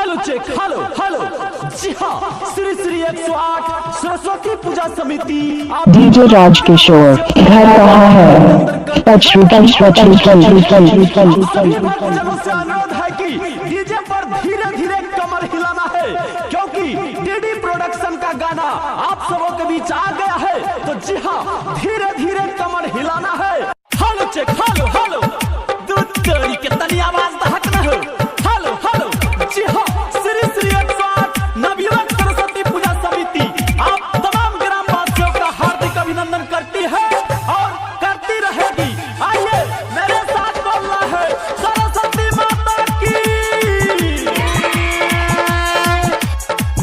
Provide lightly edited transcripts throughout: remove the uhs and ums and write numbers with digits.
Hello check hello hello. जी हाँ, श्री श्री 108 सरस्वती पूजा समिति डीजे राजकिशोर घर कहाँ है? अनुरोध है कि डीजे पर धीरे धीरे कमर हिलाना है, क्योंकि डीडी प्रोडक्शन का गाना आप सबों के बीच आ गया है। तो जी हाँ, धीरे धीरे कमर हिलाना है। Hello check hello hello. दूध चोरी के तनी आवाज दहक न हो। Hello hello. जी हाँ, श्री श्री 108 नवयुवक सरस्वती पूजा समिति आप तमाम ग्रामवासियों का हार्दिक अभिनंदन करती है और करती रहेगी। आइए मेरे साथ बोलना है सरस्वती माता की,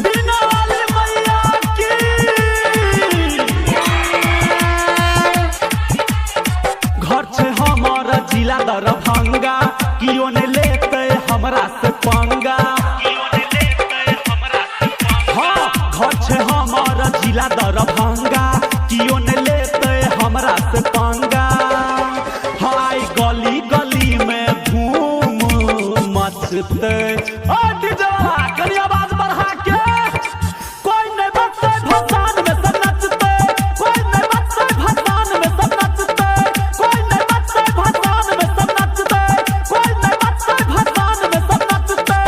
बीना वाली मैया की। घर से हमारा जिला दरभंगा, कियो ने लेते हमरा से पंगा। हाँ, घर से हमारा जिला दरभंगा, कियो ने लेते हमरा से पंगा। हाय गली गली में धूम मचते। डीजे वाला कनी आवाज बढ़ा के। कोई नहीं बचते भसान में सब नचते, कोई नहीं बचते भसान में सब नचते, कोई नहीं बचते भसान में सब नचते, कोई नहीं बचते भसान में सब नचते।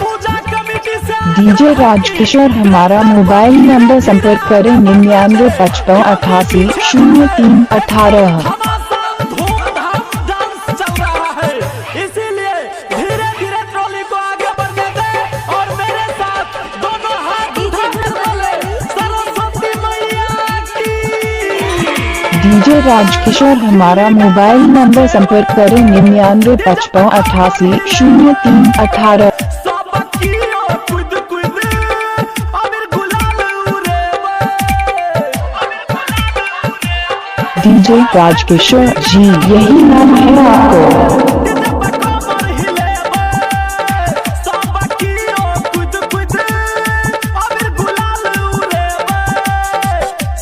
पूजा कमेटी से डीजे राजकिशोर हमारा मोबाइल नंबर संपर्क करें 99 55 88 03 18। घमासान धूमधाम डांस चल रहा है, इसीलिए धीरे धीरे ट्रॉली को आगे बढ़ने दें और मेरे साथ दोनों हाथ उठा के बोले सरस्वती मैया की। डीजे राजकिशोर हमारा मोबाइल नंबर संपर्क करें 99 55 88 03 18। सबकियो कुद कुद अबीर गुलाल उड़ेवे। डीजे राजकिशोर जी यही नाम है आपको? डीजे पर कमर हिलेवे। सबकियो कुद कुद अबीर गुलाल उड़ेवे।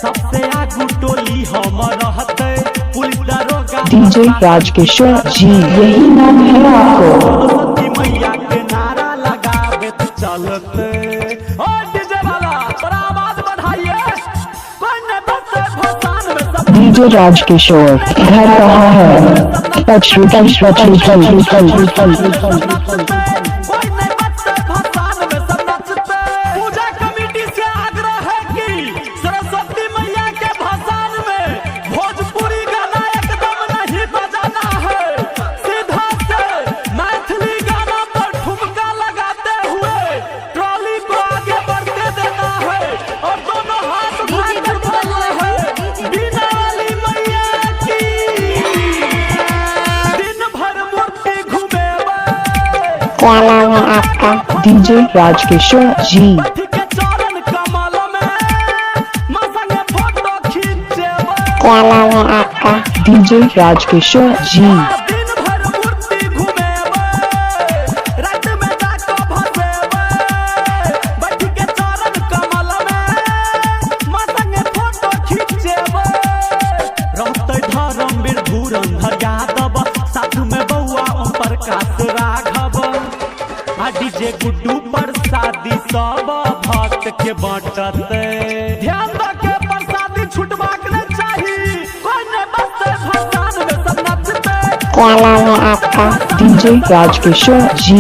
सबसे आगू टोली हम रहते, पुलिस दरोगा। डीजे राजकिशोर जी यही नाम है आपको? सरस्वती मैया के नारा लगावे तो चलते। ओ डीजे वाला थोड़ा आवाज बढ़ाइए। कोई नहीं बचते भसान में सब डीजे राजकिशोर घर कहाँ है? कोई नहीं बचते भसान में सब नचते। पूजा कमेटी से आग्रह है कि सरस्वती मैया के भसान में भोजपुरी गाना एकदम नहीं बजाना है। सीधा से मैथिली गाना पर ठुमका लगाते हुए ट्रॉली को आगे बढ़ते देना है और दोनों हाथ उठाकर बोलना है बीना वाली मैया की। दिन भर मूर्ति घुमेवे। क्या नाम है आपका? डीजे राजकिशोर जी बैठ के चरण कमल में मां संगे फोटो खींचेवे। क्या नाम है आपका? डीजे राजकिशोर जी दिन भर मूर्ति घुमेवे, रात में जाको भसेवे। बैठ के चरण कमल में मां संगे फोटो खींचेवे। रहते धर्मवीर धुरंधर यादव, साथ में बउआ ओम प्रकाश राघव। आ डीजे गुड्डू प्रसादी सब भक्त के बांटते। ध्यान रखे प्रसादी छुटबाक नहीं चाहिए। कोई नहीं बचते भसान में सब नचते। क्या नाम है आपका? डीजे राजकिशोर जी